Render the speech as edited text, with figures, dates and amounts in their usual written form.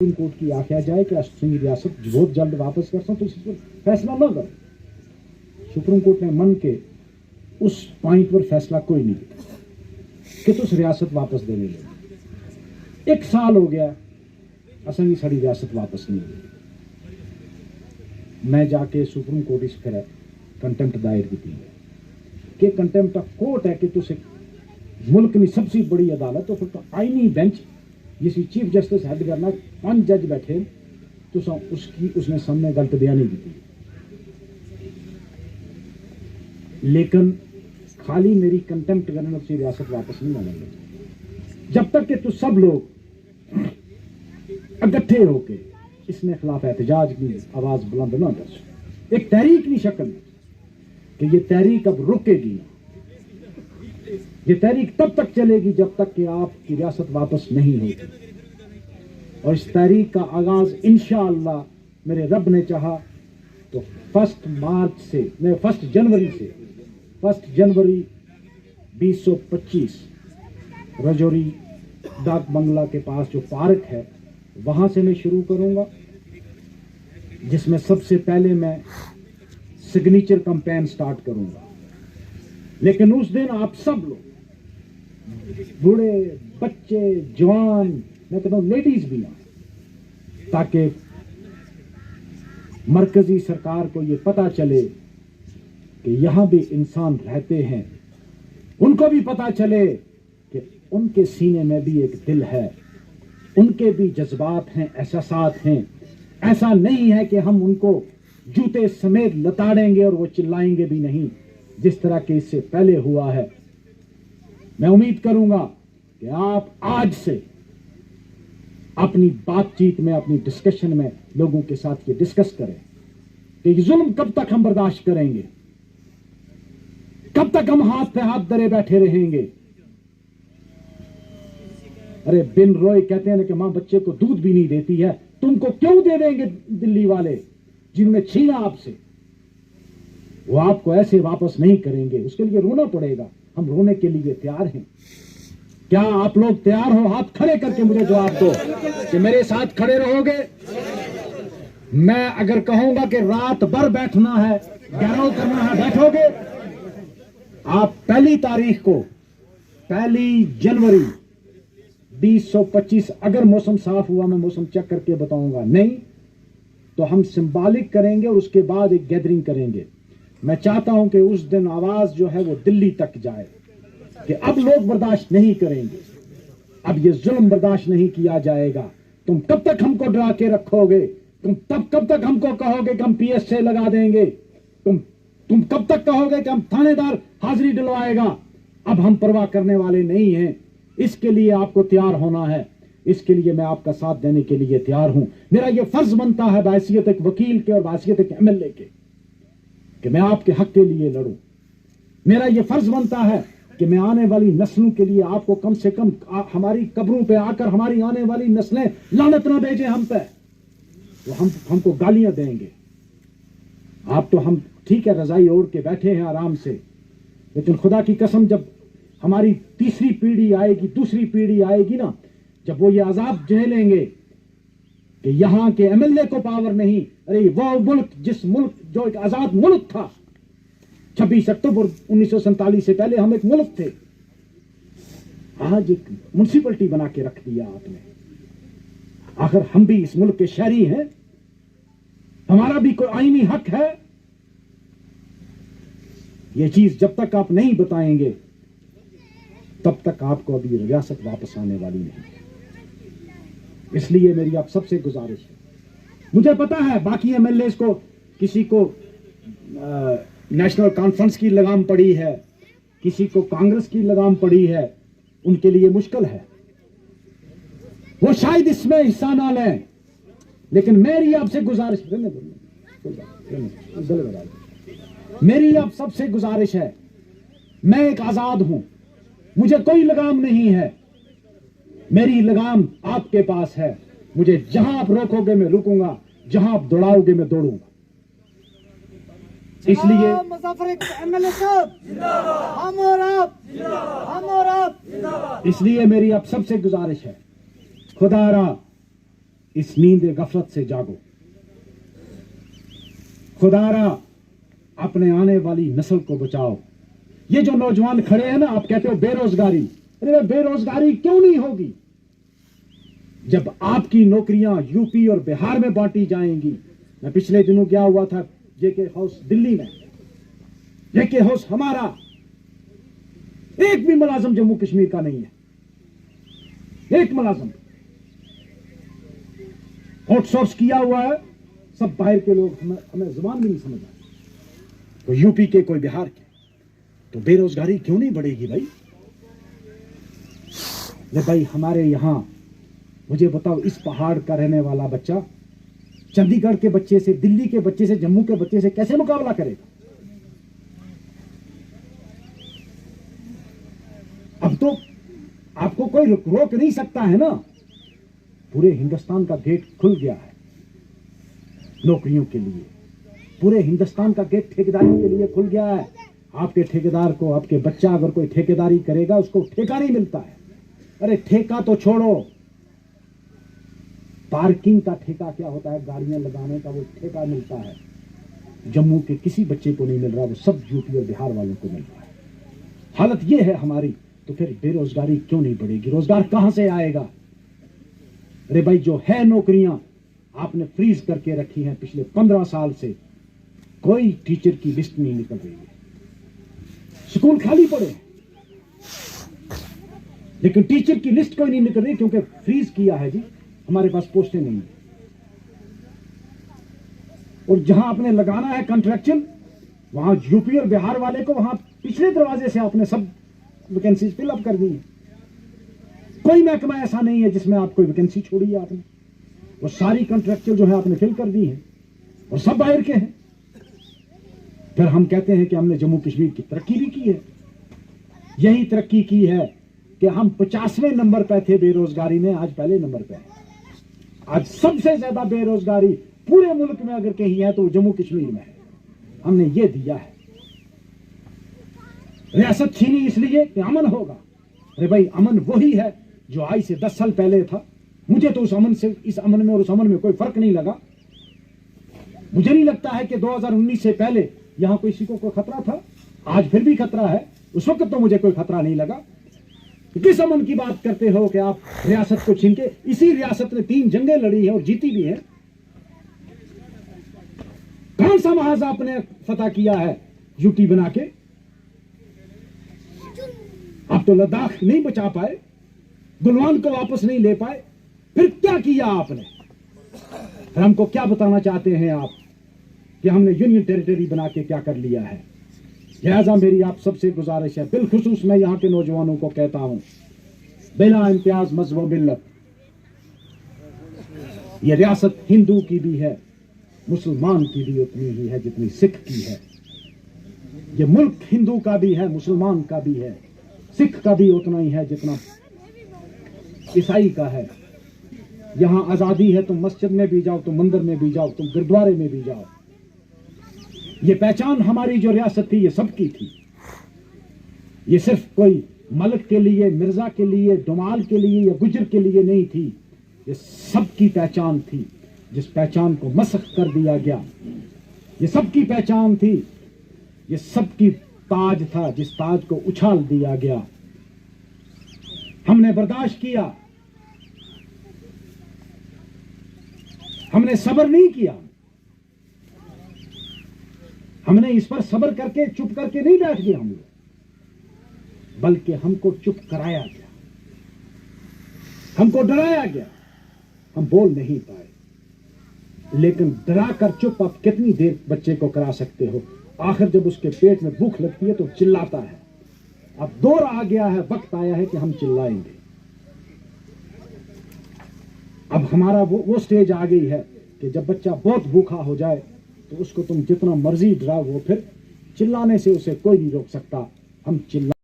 Supreme court की आख्या जाए कि असली रियासत बहुत जल्द वापस कर तो इस पर फैसला न करो। सुप्रीम कोर्ट ने मन के उस पॉइंट पर फैसला कोई नहीं किया कि तुस रियासत वापस देने लगे। 1 साल हो गया असली साड़ी रियासत वापस नहीं हुई। मैं जाके सुप्रीम कोर्ट इस पर कंटेम्प्ट दायर की थी कि कंटेम्प्ट ऑफ कोर्ट है कि तुस मुल्क की सबसे बड़ी अदालत तो फिर आईनी बेंच जिसकी चीफ जस्टिस हेड करना 5 जज बैठे तो उसने सामने गलत बयानी की थी। लेकिन खाली मेरी कंटेम्प्ट करने से रियासत वापस नहीं मानेंगे जब तक कि तो सब लोग इकट्ठे होके इसने खिलाफ एहतजाज की आवाज बुलंद ना कर सके। एक तहरीक की शक्ल में कि ये तहरीक अब रुकेगी ना। ये तहरीक तब तक चलेगी जब तक कि आपकी रियासत वापस नहीं होगी। और इस तहरीक का आगाज इंशाअल्लाह मेरे रब ने चाहा तो 1 जनवरी 2025 रजौरी डाक बंगला के पास जो पार्क है वहां से मैं शुरू करूंगा, जिसमें सबसे पहले मैं सिग्नेचर कैंपेन स्टार्ट करूंगा। लेकिन उस दिन आप सब लोग बूढ़े बच्चे जवान मैं कहता हूं लेडीज भी आए ताकि मरकजी सरकार को यह पता चले कि यहां भी इंसान रहते हैं। उनको भी पता चले कि उनके सीने में भी एक दिल है, उनके भी जज्बात हैं, एहसासात हैं। ऐसा नहीं है कि हम उनको जूते समेत लताड़ेंगे और वो चिल्लाएंगे भी नहीं जिस तरह के इससे पहले हुआ है। मैं उम्मीद करूंगा कि आप आज से अपनी बातचीत में, अपनी डिस्कशन में लोगों के साथ ये डिस्कस करें कि ये जुल्म कब तक हम बर्दाश्त करेंगे, कब तक हम हाथ पे हाथ धरे बैठे रहेंगे। अरे बिन रोए कहते हैं ना कि मां बच्चे को दूध भी नहीं देती है, तुमको क्यों दे देंगे दिल्ली वाले जिन्होंने छीना आपसे। वो आपको ऐसे वापस नहीं करेंगे, उसके लिए रोना पड़ेगा। हम रोने के लिए तैयार हैं। क्या आप लोग तैयार हो? हाथ खड़े करके मुझे जवाब दो कि मेरे साथ खड़े रहोगे। मैं अगर कहूंगा कि रात भर बैठना है, घेराव करना है, बैठोगे। आप 1 तारीख को 1 जनवरी 2025 अगर मौसम साफ हुआ, मैं मौसम चेक करके बताऊंगा, नहीं तो हम सिंबॉलिक करेंगे और उसके बाद एक गैदरिंग करेंगे। मैं चाहता हूं कि उस दिन आवाज जो है वो दिल्ली तक जाए कि अब लोग बर्दाश्त नहीं करेंगे, अब ये जुल्म बर्दाश्त नहीं किया जाएगा। तुम कब तक हमको डरा के रखोगे? तुम कब तक हमको कहोगे कि हम PSA लगा देंगे? तुम कब तक कहोगे कि हम थानेदार हाजिरी दिलवाएगा? अब हम परवाह करने वाले नहीं हैं। इसके लिए आपको तैयार होना है, इसके लिए मैं आपका साथ देने के लिए तैयार हूं। मेरा यह फर्ज बनता है बाहैसियत एक वकील के और बाहैसियत एक MLA के कि मैं आपके हक के लिए लड़ूं। मेरा यह फर्ज बनता है कि मैं आने वाली नस्लों के लिए आपको कम से कम हमारी कब्रों पे आकर हमारी आने वाली नस्लें लानत ना भेजें हम पे, तो हमको गालियां देंगे। आप तो हम ठीक है रजाई ओढ़ के बैठे हैं आराम से, लेकिन खुदा की कसम जब हमारी तीसरी पीढ़ी आएगी, दूसरी पीढ़ी आएगी ना, जब वो ये अजाब झेलेंगे कि यहां के MLA को पावर नहीं। अरे वो मुल्क जिस मुल्क जो एक आजाद मुल्क था, 26 अक्टूबर 1947 से पहले हम एक मुल्क थे, आज एक म्युनिसिपलिटी बना के रख दिया आपने। आखिर हम भी इस मुल्क के शहरी हैं, हमारा भी कोई आईनी हक है। ये चीज जब तक आप नहीं बताएंगे तब तक आपको अभी रियासत वापस आने वाली नहीं। इसलिए मेरी आप सबसे गुजारिश है, मुझे पता है बाकी MLAs को किसी को नेशनल कॉन्फ्रेंस की लगाम पड़ी है, किसी को कांग्रेस की लगाम पड़ी है, उनके लिए मुश्किल है, वो शायद इसमें हिस्सा ना लें। लेकिन मेरी आपसे गुजारिश, मेरी आप सबसे गुजारिश है, मैं एक आजाद हूं, मुझे कोई लगाम नहीं है, मेरी लगाम आपके पास है। मुझे जहां आप रोकोगे मैं रुकूंगा, जहां आप दौड़ाओगे मैं दौड़ूंगा। इसलिए इसलिए मेरी आप सबसे गुजारिश है, खुदारा इस नींद गफलत से जागो। खुदारा अपने आने वाली नस्ल को बचाओ। ये जो नौजवान खड़े हैं ना, आप कहते हो बेरोजगारी, अरे बेरोजगारी क्यों नहीं होगी जब आपकी नौकरियां यूपी और बिहार में बांटी जाएंगी। मैं पिछले दिनों गया हुआ था जेके हाउस दिल्ली में। जेके हाउस हमारा, एक भी मुलाजिम जम्मू कश्मीर का नहीं है, एक मुलाजिम। आउटसोर्स किया हुआ है, सब बाहर के लोग। हमें जुबान भी नहीं समझ आती, कोई यूपी के कोई बिहार के। तो बेरोजगारी क्यों नहीं बढ़ेगी भाई? ले भाई हमारे यहां, मुझे बताओ, इस पहाड़ का रहने वाला बच्चा चंडीगढ़ के बच्चे से, दिल्ली के बच्चे से, जम्मू के बच्चे से कैसे मुकाबला करेगा? अब तो आपको कोई रोक नहीं सकता है ना। पूरे हिंदुस्तान का गेट खुल गया है नौकरियों के लिए। पूरे हिंदुस्तान का गेट ठेकेदारी के लिए खुल गया है। आपके ठेकेदार को, आपके बच्चा अगर कोई ठेकेदारी करेगा, उसको ठेका नहीं मिलता है। अरे ठेका तो छोड़ो, पार्किंग का ठेका क्या होता है, गाड़ियां लगाने का वो ठेका मिलता है। जम्मू के किसी बच्चे को नहीं मिल रहा, वो सब यूपी और बिहार वालों को मिल रहा है। हालत ये है हमारी, तो फिर बेरोजगारी क्यों नहीं बढ़ेगी? रोजगार कहां से आएगा? अरे भाई जो है नौकरियां आपने फ्रीज करके रखी हैं पिछले 15 साल से, कोई टीचर की लिस्ट नहीं निकल रही है। स्कूल खाली पड़े हैं, लेकिन टीचर की लिस्ट कोई नहीं निकल रही, क्योंकि फ्रीज किया है जी, हमारे पास पोस्टें नहीं है। और जहां आपने लगाना है कॉन्ट्रैक्चुअल, वहां यूपी और बिहार वाले को वहां पिछले दरवाजे से आपने सब वैकेंसीज फिलअप कर दी है। कोई महकमा ऐसा नहीं है जिसमें आप कोई वैकेंसी छोड़ी है आपने। वो सारी कॉन्ट्रैक्चुअल जो है आपने फिल कर दी है, और सब बाहर के हैं। फिर हम कहते हैं कि हमने जम्मू कश्मीर की तरक्की भी की है। यही तरक्की की है कि हम 50वें नंबर पे थे बेरोजगारी में, आज पहले नंबर पे है। आज सबसे ज्यादा बेरोजगारी पूरे मुल्क में अगर कहीं है तो जम्मू कश्मीर में है। हमने ये दिया है। रियासत छीनी इसलिए कि अमन होगा। अरे भाई अमन वही है जो आज से 10 साल पहले था। मुझे तो उस अमन से, इस अमन में और उस अमन में कोई फर्क नहीं लगा। मुझे नहीं लगता है कि 2019 से पहले यहां किसी को कोई खतरा था। आज फिर भी खतरा है, उस वक्त तो मुझे कोई खतरा नहीं लगा। किस अमन की बात करते हो कि आप रियासत को छीन के? इसी रियासत ने 3 जंगें लड़ी हैं और जीती भी है। कौन सा महाज आपने फतह किया है यूटी बना के? आप तो लद्दाख नहीं बचा पाए, गुलवान को वापस नहीं ले पाए, फिर क्या किया आपने? फिर हमको क्या बताना चाहते हैं आप कि हमने यूनियन टेरिटरी बना के क्या कर लिया है? लिहाजा मेरी आप सबसे गुजारिश है, बिलखुसूस मैं यहाँ के नौजवानों को कहता हूं, बिला इम्तियाज मजहब मिल्लत, यह रियासत हिंदू की भी है, मुसलमान की भी उतनी ही है जितनी सिख की है। यह मुल्क हिंदू का भी है, मुसलमान का भी है, सिख का भी उतना ही है जितना ईसाई का है। यहां आजादी है, तुम मस्जिद में भी जाओ, तुम मंदिर में भी जाओ, तुम गुरुद्वारे में भी जाओ। ये पहचान हमारी जो रियासत थी ये सबकी थी। ये सिर्फ कोई मलक के लिए, मिर्जा के लिए, डुमाल के लिए या गुजर के लिए नहीं थी। ये सबकी पहचान थी, जिस पहचान को मसख कर दिया गया। ये सबकी पहचान थी, ये सबकी ताज था, जिस ताज को उछाल दिया गया। हमने बर्दाश्त किया, हमने सब्र नहीं किया। हमने इस पर सब्र करके, चुप करके नहीं बैठ गए हम लोग, बल्कि हमको चुप कराया गया, हमको डराया गया। हम बोल नहीं पाए, लेकिन डरा कर चुप आप कितनी देर बच्चे को करा सकते हो? आखिर जब उसके पेट में भूख लगती है तो चिल्लाता है। अब दौर आ गया है, वक्त आया है कि हम चिल्लाएंगे। अब हमारा वो स्टेज आ गई है कि जब बच्चा बहुत भूखा हो जाए तो उसको तुम जितना मर्जी डराओ, वो फिर चिल्लाने से उसे कोई नहीं रोक सकता। हम चिल्ला